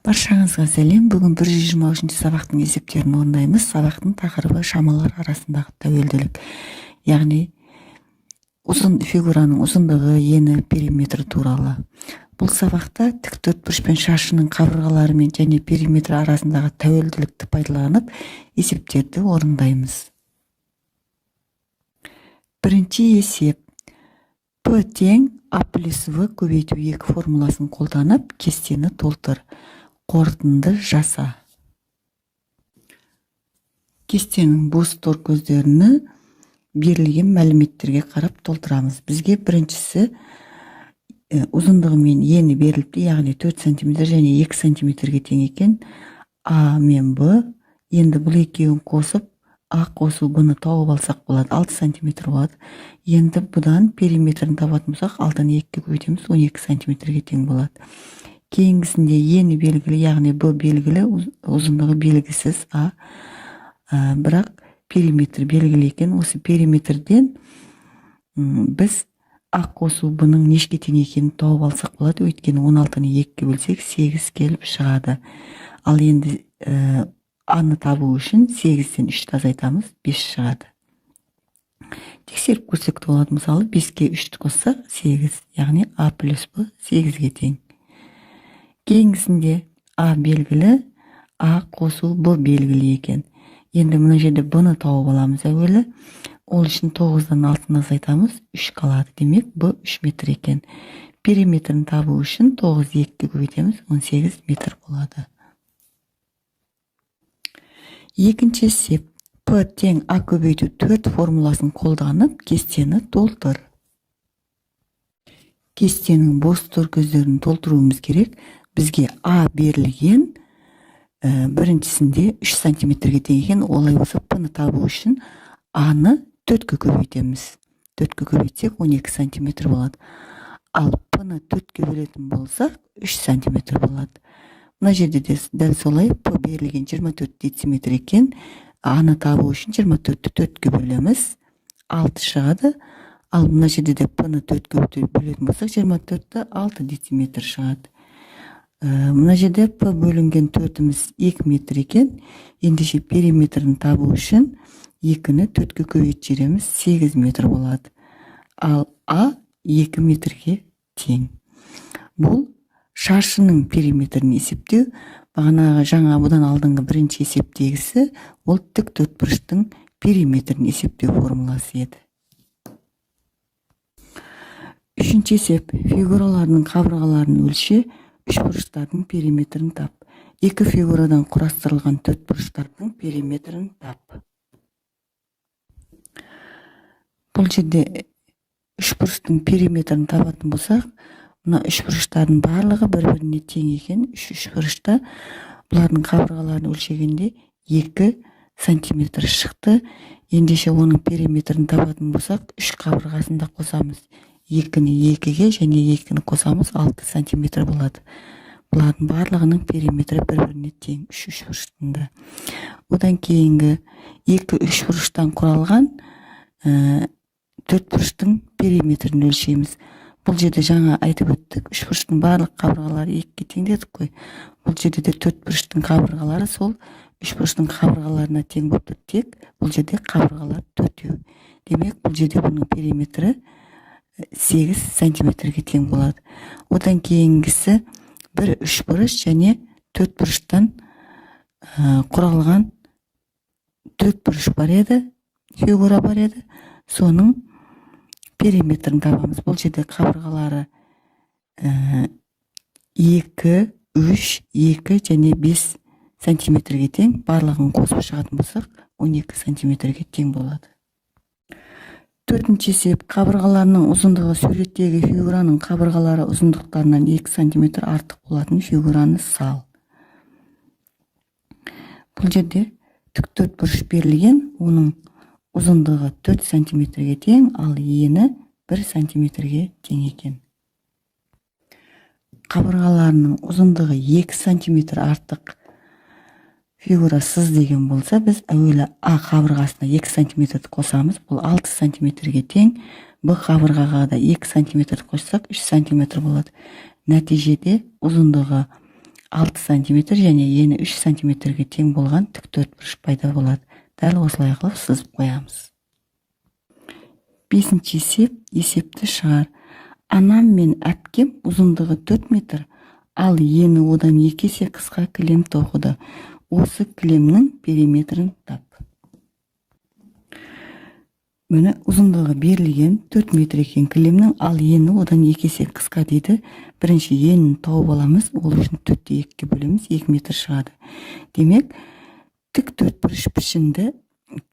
Баршаңызға сәлем. Бүгін 123 сабақтың есептерін орындаймыз. Сабақтың тақырыбы шамалар арасындағы тәуелділік. Яғни фигураның ұзындығы, ені, периметр туралы. Бұл сабақта тік төртбұрыш пен шаршының қабырғаларымен және периметр арасындағы тәуелділікті пайдаланып есептерді орындаймыз. Бірінші есеп. П тең А плюс В көбейту 2 формуласын қолданып кестені толтыр. Қорытынды жаса. Кестенің бос тор көздерін берілген мәліметтерге қарап толтырамыз. Бізге біріншісі ұзындығы мен ені беріліпті, яғни 4 см және 2 см-ге тең екен. А мен Б, енді бұл екеуін қосып, А қосу Б-ны тауып алсақ болады, 6 см болады. Енді бұдан периметрін табатын болсақ, 6-дан 2-ге көбейтеміз, 12 см-ге тең болады. Кейінгісінде ені белгілі, яғни Б белгілі, ұзындығы белгісіз А. Бірақ периметр белгілі екен. Осы периметрден біз А қосу Б-ның нешке тең екенін тауып алсақ болады. Өйткені 16-ны 2-ге бөлсек 8 келіп шығады. Ал енді А-ны табу үшін 8-ден 3-ті азайтамыз, 5 шығады. Тексеріп көрсек болады. Мысалы 5-ке 3-ті қоссақ 8, яғни А плюс Б 8-ге тең. Кейінгісінде А белгілі, А қосу Б белгілі екен. Енді мұна жерде Б-ны тауып аламыз әуелі. Ол үшін 9-дан 6-ны азайтамыз, 3 қалады. Демек, Б 3 метр екен. Периметрін табу үшін 9 2-ге көбейтеміз, 18 метр болады. Екінші есеп. П тең А көбейту 4 формуласын қолданып кестені толтыр. Кестенің бос тор көздерін толтыруымыз керек. Бізге А берілген, біріншісінде 3 см-ге тең екен. Олай болса П-ны табу үшін А-ны 4-ге көбейтеміз. 4-ге көбейтсек 12 см болады. Ал П-ны 4-ге бөлетін болсақ 3 см болады. Мына жерде дәл солай П берілген 24 дециметр екен. А-ны табу үшін 24-ті 4-ге бөлеміз. 6 шығады. Ал мына жерде де П-ны 4-ге бөлетін болсақ 24-ті 6 дециметр шығады. Мына жерде П бөлінген 4-іміз 2 метр екен. Ендеше периметрін табу үшін 2-ні 4-ге көбейтіп жібереміз, 8 метр болады. Ал А 2 метрге тең. Бұл шаршының периметрін есептеу. Бағанағы жаңа бұдан алдыңғы бірінші есептегісі ол тік төртбұрыштың периметрін есептеу формуласы еді. Үшінші есеп. Фигуралардың қабырғаларын өлше, үшбұрыштардың периметрін тап. Екі фигурадан құрастырылған төртбұрыштардың периметрін тап. Бұл жерде үшбұрыштың периметрін табатын болсақ, мына үшбұрыштардың барлығы бір-біріне тең екен. Үшбұрышта бұлардың қабырғаларын өлшегенде 2 см шықты. Ендеше оның периметрін табатын болсақ, 3 қабырғасын да қосамыз. 2-ні 2-ге және 2-ні қосамыз, 6 см болады. Бұлардың барлығының периметрі бір-біріне тең, 3 үшбұрыштында. Одан кейінгі 2 үшбұрыштан құралған төртбұрыштың периметрін өлшейміз. Бұл жерде жаңа айтып өттік, үшбұрыштың барлық қабырғалары 2-ге тең дедік қой. Бұл жерде де төртбұрыштың қабырғалары сол үшбұрыштың қабырғаларына тең болып тұр. Тек бұл жерде қабырғалар 4-еу. Демек, бұл жерде бұның периметрі 8 см-ге тең болады. Одан кейінгісі бір үшбұрыш және төртбұрыштан құралған төртбұрыш бар еді, фигура бар еді. Соның периметрін табамыз. Бұл жерде қабырғалары 2, 3, 2 және 5 см-ге тең. Барлығын қосып шығатын болсақ, 12 см-ге тең болады. Төртінші есеп. Қабырғаларының ұзындығы суреттегі фигураның қабырғалары ұзындықтарынан 2 см артық болатын фигураны сал. Бұл жерде тік төртбұрыш берілген, оның ұзындығы 4 см-ге тең, ал ені 1 см-ге тең екен. Қабырғаларының ұзындығы 2 см артық фигура сыз деген болса, біз әуелі А қабырғасына 2 см қосамыз. Бұл 6 см-ге тең. Б қабырғаға да 2 см қоссақ 3 см болады. Нәтижеде ұзындығы 6 сантиметр және ені 3 сантиметрге тең болған тік төртбұрыш пайда болады. Дәл осылай қылып сызып қоямыз. 5-ші есеп, есепті шығар. Анам мен әпкем ұзындығы 4 метр, ал ені одан 2 есе қысқа кілем тоқыды. Осы кілемнің периметрін тап. Міне ұзындығы берілген 4 метр екен кілемнің, ал ені одан 2 есе қысқа дейді. Бірінші енін тауып аламыз, ол үшін 4-те 2-ге бөлеміз, 2 метр шығады. Демек, тік төртбұрыш пішінді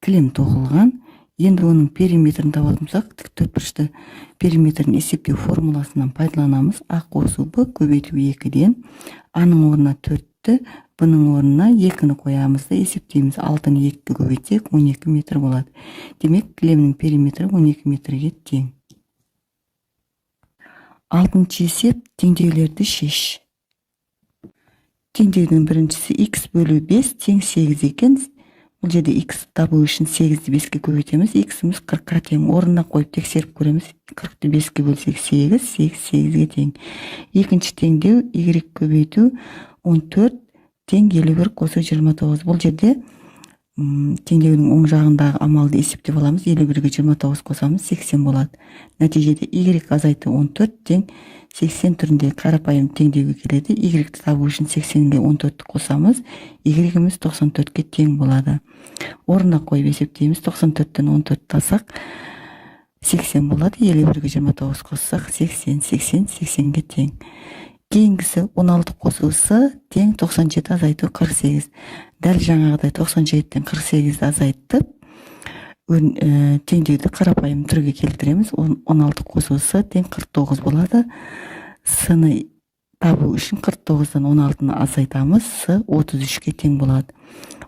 кілем тоқылған. Енді оның периметрін табатымсақ, тік төртбұрышты периметрін есептеу формуласынан пайдаланамыз. А қосу Б көбейту 2-ден. Аның орнына 4-ті, бұның орнына 2-ні қоямызды есептейміз. 6-ны 2-ге көбейтсек 12 метр болады. Демек, кілемнің периметрі 12 метрге тең. 6-ші есеп, теңдеулерді шеш. Теңдеудің біріншісі x бөлу 5 тең 8 екен. Бұл жерде x табу үшін 8-ді 5-ге көбейтеміз. X-іміз 40-қа тең. Орнына қойып тексеріп көреміз. 40-ды 5-ге бөлсек 8, 8-ге тең. Екінші теңдеу y көбейту 14 тең 51 қосу 29. Бұл жерде теңдеудің оң жағындағы амалды есептеп аламыз. 51-ге 29 қосамыз, 80 болады. Нәтижеде y азайты 14 тең 80 түрінде қарапайым теңдеуге келеді. Y-ті табу үшін 80-ге 14-ті қосамыз. Y-іміз 94-ке тең болады. Орнына қойып есептейміз. 94-тен 14 тасақ 80 болады. 51-ге 29 қоссақ 80, 80, 80-ге тең. Кейінгісі 16 қосылысы тең 97 азайту 48. Дәл жаңағыдай 97-тен 48-ді азайттып, теңдеуді қарапайым түрге келтіреміз. 16 қосылысы тең 49 болады. С-ны табу үшін 49-дан 16-ны азайтамыз. С 33-ке тең болады.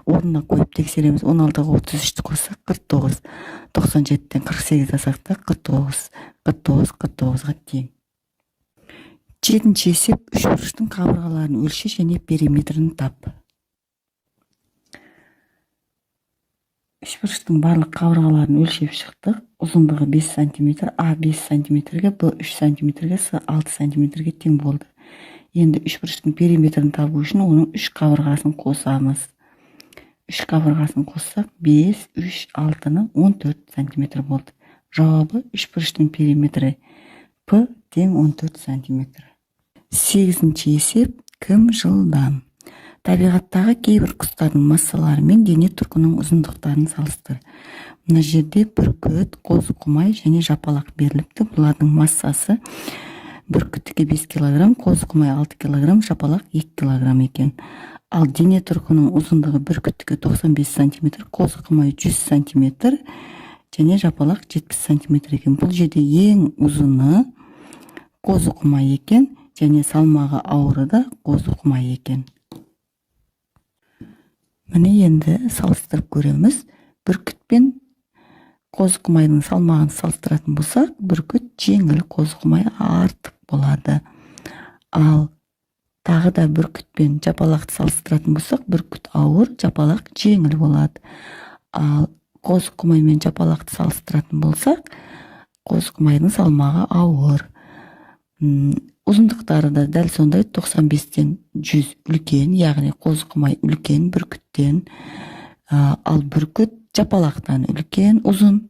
Орнына қойып тексереміз. 16-ға 33-ті қоссақ 49. 97-тен 48 азайттық 49. 49-ға тең. 7-ші есеп, үшбұрыштың қабырғаларын өлше және периметрін тап. Үшбұрыштың барлық қабырғаларын өлшеп шықтық. Ұзындығы 5 см, А 5 см-ге, Б 3 см-ге, С 6 см-ге тең болды. Енді үшбұрыштың периметрін табу үшін оның 3 қабырғасын қосамыз. 3 қабырғасын қоссақ 5, 3, 6-ны 14 см болды. Жауабы үшбұрыштың периметрі П тең 14 см. 8-ші есеп, кім жылдам. Табиғаттағы кейбір құстардың массалары мен дене тұрқының ұзындықтарын салыстыр. Мына жерде бүркіт, қозықұмай және жапалақ беріліпті. Бұлардың массасы бүркіттікі 5 кг, қозықұмай 6 кг, жапалақ 2 кг екен. Ал дене тұрқының ұзындығы бүркіттікі 95 см, қозықұмай 100 см және жапалақ 70 см екен. Бұл жерде ең ұзыны қозықұмай екен және салмағы ауыры да қозықұмай екен. Міне енді салыстырып көреміз. Бүркіт пен қозықұмайдың салмағын салыстыратын болсақ, бүркіт жеңіл, қозықұмай артық болады. Ал тағы да бүркіт пен жапалақты салыстыратын болсақ, бүркіт ауыр, жапалақ жеңіл болады. Ал қозықұмай мен жапалақты салыстыратын болсақ, қозықұмайдың салмағы ауыр. Ұзындықтары да дәл сондай 95-тен 100 үлкен, яғни қозықұмай үлкен бүркіттен, ал бүркіт жапалақтан үлкен, ұзын,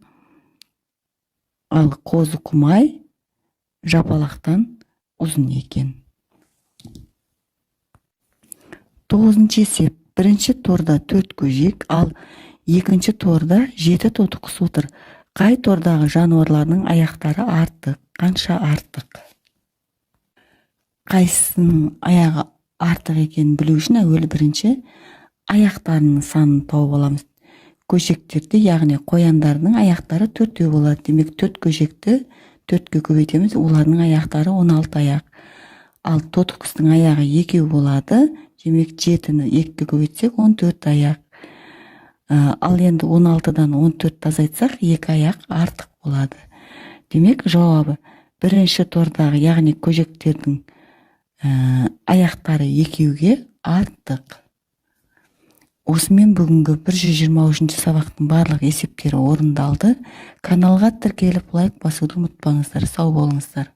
ал қозықұмай жапалақтан ұзын екен. 9-ші есеп, бірінші торда 4 көжек, ал екінші торда 7 тоты құс отыр. Қай тордағы жануарлардың аяқтары артық, қанша артық? Қайсының аяғы артық екенін білу үшін әуелі бірінші аяқтарының санын тауып аламыз. Көжектерді, яғни қояндардың аяқтары 4 болады. Демек 4 көжекті 4-ге көбейтеміз, олардың аяқтары 16 аяқ. Ал тоты құстың аяғы 2 болады. Демек 7-ні 2-ге көбейтсек 14 аяқ. Ал енді 16-дан 14 азайтсақ 2 аяқ артық болады. Демек жауабы бірінші тордағы, яғни көжектердің аяқтары 2-ге артық. Осымен бүгінгі 123-ші сабақтың барлық есептері орындалды. Каналға тіркеліп лайк басуды ұмытпаңыздар. Сау болыңыздар.